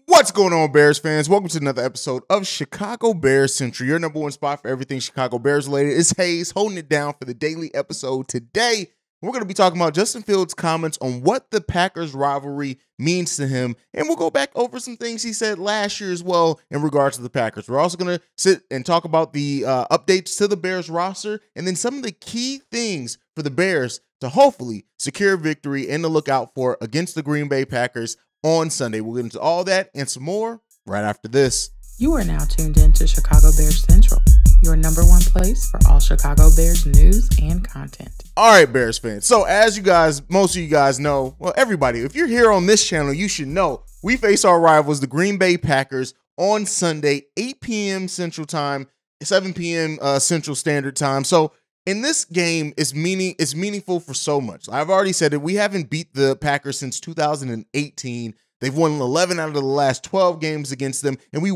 What's going on, Bears fans? Welcome to another episode of Chicago Bears Central, your number one spot for everything Chicago Bears related. It's Haize holding it down for the daily episode. Today, we're going to be talking about Justin Fields' comments on what the Packers rivalry means to him, and we'll go back over some things he said last year as well in regards to the Packers. We're also going to sit and talk about the updates to the Bears roster, and then some of the key things for the Bears to hopefully secure victory and to look out for against the Green Bay Packers on Sunday. We'll get into all that and some more right after this. You are now tuned in to Chicago Bears Central, your number one place for all Chicago Bears news and content. All right, Bears fans. So as you guys, most of you guys know, well, everybody, if you're here on this channel, you should know we face our rivals, the Green Bay Packers, on Sunday, 8 p.m. Central Time, 7 p.m. Central Standard Time. So in this game, it's meaningful for so much. I've already said it. We haven't beat the Packers since 2018. They've won 11 out of the last 12 games against them, and I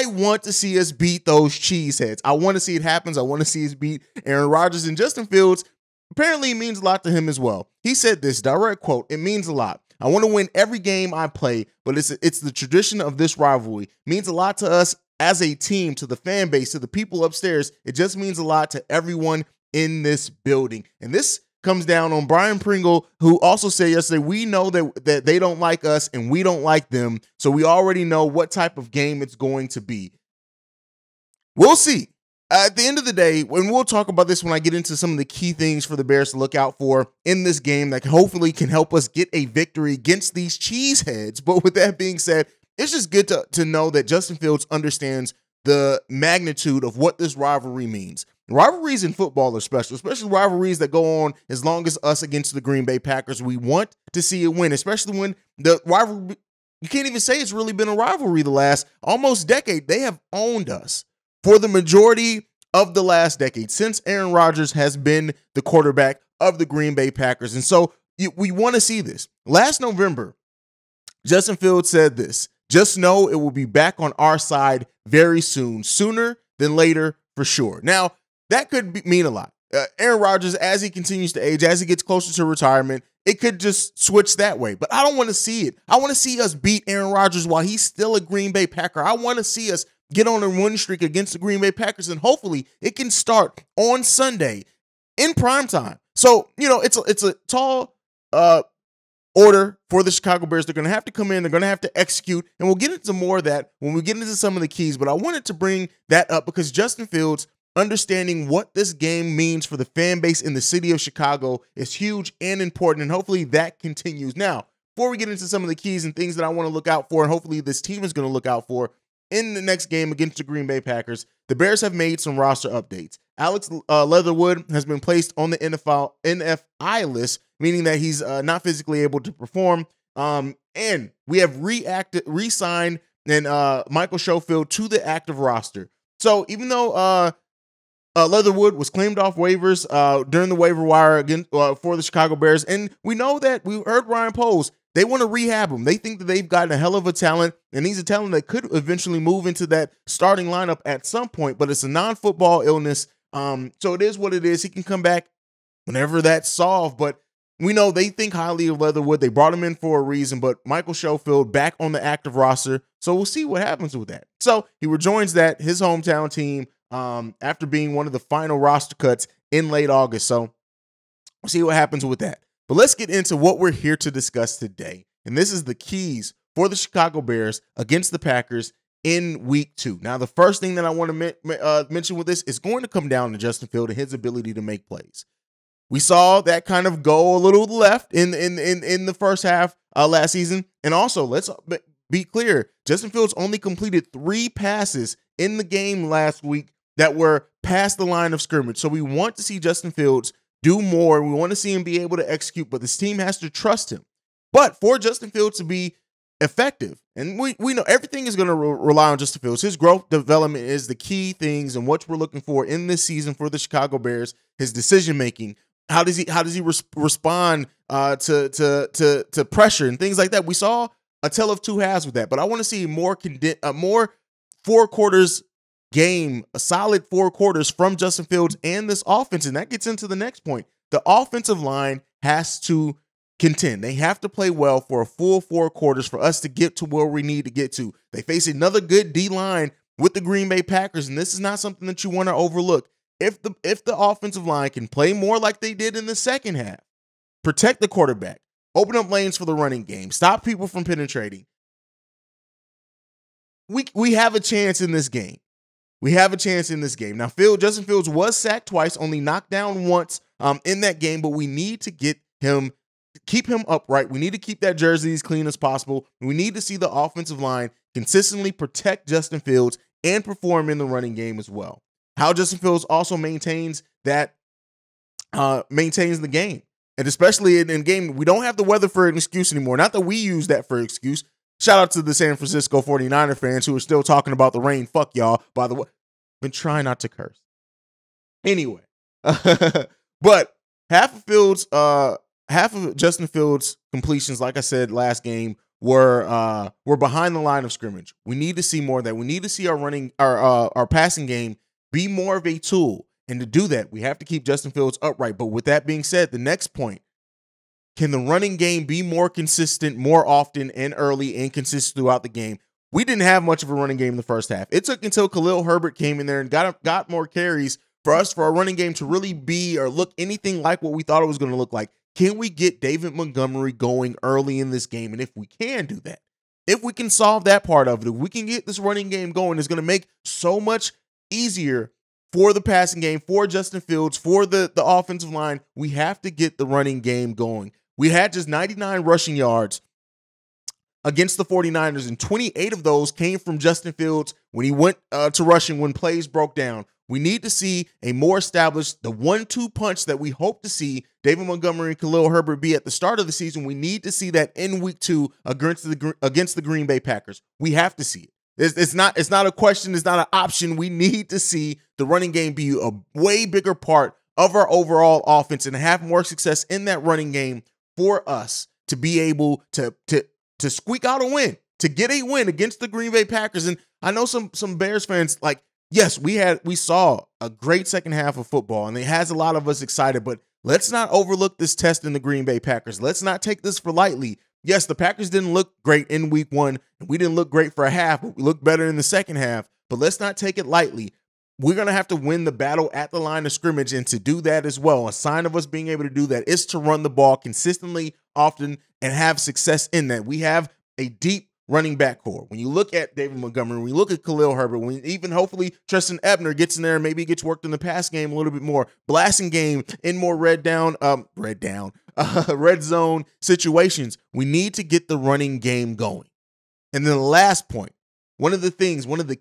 want to see us beat those cheeseheads. I want to see it happen. I want to see us beat Aaron Rodgers. And Justin Fields, apparently it means a lot to him as well. He said this, direct quote, "It means a lot. I want to win every game I play, but it's the tradition of this rivalry. It means a lot to us as a team, to the fan base, to the people upstairs. It just means a lot to everyone in this building." And this comes down on Brian Pringle, who also said yesterday, we know that they don't like us and we don't like them, so we already know what type of game it's going to be. We'll see. At the end of the day, when we'll talk about this when I get into some of the key things for the Bears to look out for in this game that hopefully can help us get a victory against these cheeseheads. But with that being said, it's just good to know that Justin Fields understands the magnitude of what this rivalry means. Rivalries in football are special, especially rivalries that go on as long as us against the Green Bay Packers. We want to see a win, especially when the rivalry, you can't even say it's really been a rivalry the last almost decade. They have owned us for the majority of the last decade since Aaron Rodgers has been the quarterback of the Green Bay Packers. And so we want to see this. Last November, Justin Fields said this: "Just know it will be back on our side very soon, sooner than later for sure." Now, that could mean a lot. Aaron Rodgers, as he continues to age, as he gets closer to retirement, it could just switch that way. But I don't want to see it. I want to see us beat Aaron Rodgers while he's still a Green Bay Packer. I want to see us get on a win streak against the Green Bay Packers, and hopefully it can start on Sunday in prime time. So, it's a tall order for the Chicago Bears. They're going to have to come in. They're going to have to execute. And we'll get into more of that when we get into some of the keys. But I wanted to bring that up because Justin Fields, understanding what this game means for the fan base in the city of Chicago, is huge and important. And hopefully that continues. Now, before we get into some of the keys and things that I want to look out for, and hopefully this team is going to look out for in the next game against the Green Bay Packers, the Bears have made some roster updates. Alex Leatherwood has been placed on the NFI list, meaning that he's not physically able to perform. And we have re-signed Michael Schofield to the active roster. So even though Leatherwood was claimed off waivers during the waiver wire again for the Chicago Bears, and we know that we heard Ryan Poles, they want to rehab him. They think that they've gotten a hell of a talent, and he's a talent that could eventually move into that starting lineup at some point, but it's a non-football illness. So it is what it is. He can come back whenever that's solved, but we know they think highly of Leatherwood. They brought him in for a reason, but Michael Schofield back on the active roster. So we'll see what happens with that. So he rejoins his hometown team after being one of the final roster cuts in late August. So we'll see what happens with that. But let's get into what we're here to discuss today. And this is the keys for the Chicago Bears against the Packers in week 2. Now, the first thing that I want to mention with this is going to come down to Justin Fields and his ability to make plays. We saw that kind of go a little left in the first half last season. And also, let's be clear, Justin Fields only completed 3 passes in the game last week that were past the line of scrimmage. So we want to see Justin Fields do more. We want to see him be able to execute, but this team has to trust him. But for Justin Fields to be effective, and we know everything is going to rely on Justin Fields. His growth development is the key things and what we're looking for in this season for the Chicago Bears. His decision making, how does he respond to pressure and things like that. We saw a tale of two halves with that, but I want to see more 4 quarters game, a solid 4 quarters from Justin Fields and this offense. And that gets into the next point. The offensive line has to contend. They have to play well for a full 4 quarters for us to get to where we need to get to. They face another good D-line with the Green Bay Packers, and this is not something that you want to overlook. If the offensive line can play more like they did in the second half, protect the quarterback, open up lanes for the running game, stop people from penetrating, we have a chance in this game. We have a chance in this game. Now, Justin Fields was sacked twice, only knocked down once in that game, but we need to keep him upright. We need to keep that jersey as clean as possible. We need to see the offensive line consistently protect Justin Fields and perform in the running game as well. How Justin Fields also maintains the game. And especially in game, we don't have the weather for an excuse anymore. Not that we use that for an excuse. Shout out to the San Francisco 49er fans who are still talking about the rain. Fuck y'all. By the way, been trying not to curse. Anyway, but half of Justin Fields' completions, like I said last game, were behind the line of scrimmage. We need to see more of that. We need to see our passing game be more of a tool. And to do that, we have to keep Justin Fields upright. But with that being said, the next point, can the running game be more consistent more often and early and consistent throughout the game? We didn't have much of a running game in the first half. It took until Khalil Herbert came in there and got more carries for our running game to really be or look anything like what we thought it was going to look like. Can we get David Montgomery going early in this game? And if we can do that, if we can solve that part of it, if we can get this running game going, it's going to make so much easier for the passing game, for Justin Fields, for the offensive line. We have to get the running game going. We had just 99 rushing yards against the 49ers, and 28 of those came from Justin Fields when he went to rushing when plays broke down. We need to see a more established, the 1-2 punch that we hope to see David Montgomery and Khalil Herbert be at the start of the season. We need to see that in week 2 against the Green Bay Packers. We have to see it. It's not a question. It's not an option. We need to see the running game be a way bigger part of our overall offense and have more success in that running game for us to be able to squeak out a win, to get a win against the Green Bay Packers. And I know some Bears fans, like, yes, we saw a great second half of football, and it has a lot of us excited, but let's not overlook this test in the Green Bay Packers. Let's not take this for lightly. Yes, the Packers didn't look great in week 1, and we didn't look great for a half, but we looked better in the second half. But let's not take it lightly. We're going to have to win the battle at the line of scrimmage, and to do that as well, a sign of us being able to do that is to run the ball consistently, often, and have success in that. We have a deep running back core. When you look at David Montgomery, when you look at Khalil Herbert, when even hopefully Tristan Ebner gets in there and maybe gets worked in the pass game a little bit more, blasting game in more red zone situations, we need to get the running game going. And then the last point, one of the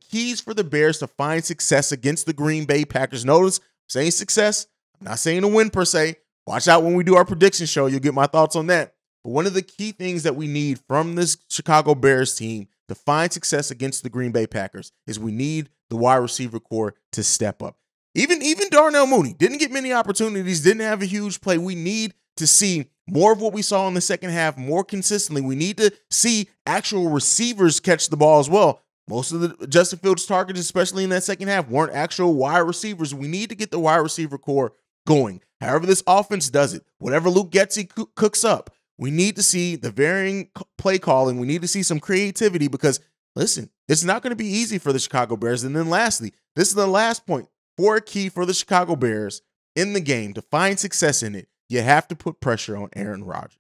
keys for the Bears to find success against the Green Bay Packers. Notice, I'm saying success. I'm not saying a win per se. Watch out when we do our prediction show. You'll get my thoughts on that. But one of the key things that we need from this Chicago Bears team to find success against the Green Bay Packers is we need the wide receiver core to step up. Even Darnell Mooney didn't get many opportunities, didn't have a huge play. We need to see more of what we saw in the second half more consistently. We need to see actual receivers catch the ball as well. Most of the Justin Fields targets, especially in that second half, weren't actual wide receivers. We need to get the wide receiver core going. However this offense does it, whatever Luke Getsy cooks up, we need to see the varying play calling. We need to see some creativity because, listen, it's not going to be easy for the Chicago Bears. And then lastly, this is the last point. For a key for the Chicago Bears in the game to find success in it, you have to put pressure on Aaron Rodgers.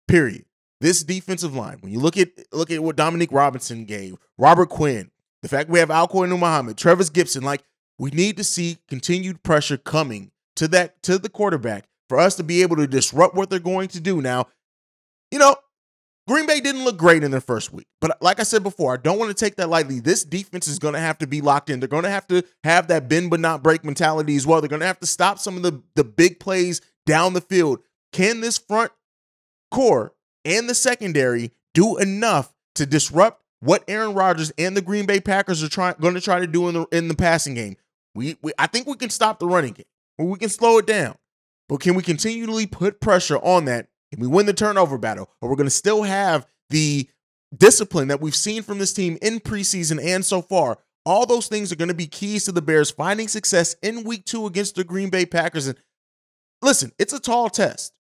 Period. This defensive line, when you look at what Dominique Robinson gave, Robert Quinn, the fact we have Alcoin Muhammad, Travis Gibson, like, we need to see continued pressure coming to the quarterback for us to be able to disrupt what they're going to do. Now, Green Bay didn't look great in their first week, but like I said before, I don't want to take that lightly. This defense is going to have to be locked in. They're going to have that bend but not break mentality as well. They're going to have to stop some of the big plays down the field. Can this front core and the secondary do enough to disrupt what Aaron Rodgers and the Green Bay Packers are going to try to do in the passing game? I think we can stop the running game. We can slow it down. But can we continually put pressure on that? Can we win the turnover battle? Or we're going to still have the discipline that we've seen from this team in preseason and so far. All those things are going to be keys to the Bears finding success in week 2 against the Green Bay Packers. And listen, it's a tall test.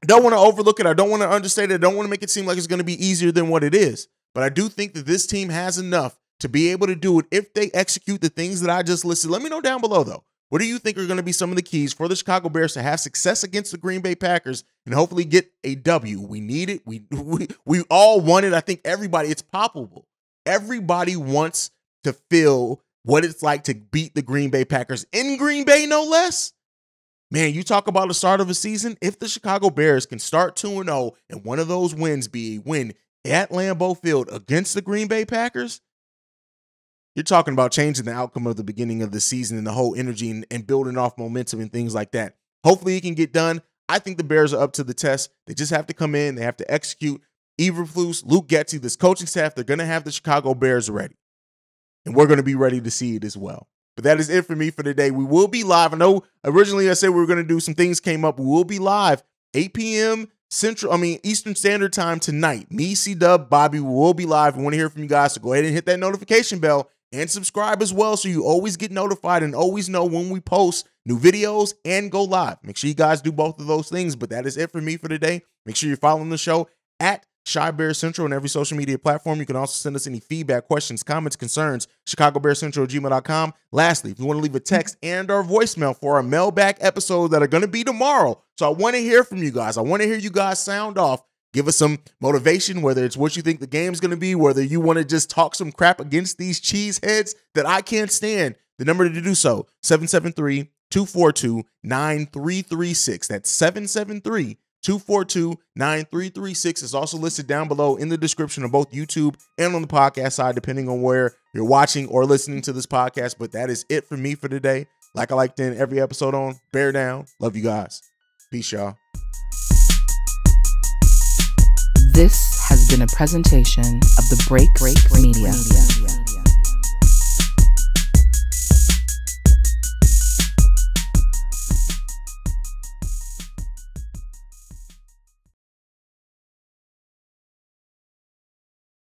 don't want to overlook it. I don't want to understate it. I don't want to make it seem like it's going to be easier than what it is. But I do think that this team has enough to be able to do it if they execute the things that I just listed. Let me know down below, though. What do you think are going to be some of the keys for the Chicago Bears to have success against the Green Bay Packers and hopefully get a W? We need it. We all want it. I think everybody, it's palpable. Everybody wants to feel what it's like to beat the Green Bay Packers in Green Bay, no less. Man, you talk about the start of a season. If the Chicago Bears can start 2-0 and one of those wins be a win at Lambeau Field against the Green Bay Packers, you're talking about changing the outcome of the beginning of the season and the whole energy and building off momentum and things like that. Hopefully it can get done. I think the Bears are up to the test. They just have to come in. They have to execute. Eberflus, Luke Getsy, this coaching staff, they're going to have the Chicago Bears ready. And we're going to be ready to see it as well. But that is it for me for today. We will be live. I know originally I said we were going to do some things came up. We will be live 8 p.m. Eastern Standard Time tonight. Me, C-Dub, Bobby, we will be live. We want to hear from you guys, so go ahead and hit that notification bell and subscribe as well so you always get notified and always know when we post new videos and go live. Make sure you guys do both of those things. But that is it for me for today. Make sure you're following the show at Chi Bears Central on every social media platform. You can also send us any feedback, questions, comments, concerns, ChicagoBearsCentral@gmail.com. Lastly, if you want to leave a text and or voicemail for our mailbag episode that are going to be tomorrow. So I want to hear from you guys. I want to hear you guys sound off. Give us some motivation, whether it's what you think the game's going to be, whether you want to just talk some crap against these cheeseheads that I can't stand. The number to do so, 773-242-9336. That's 773-242-9336. It's also listed down below in the description of both YouTube and on the podcast side, depending on where you're watching or listening to this podcast. But that is it for me for today. Like I like to end every episode on, bear down. Love you guys. Peace, y'all. This has been a presentation of the Break Media.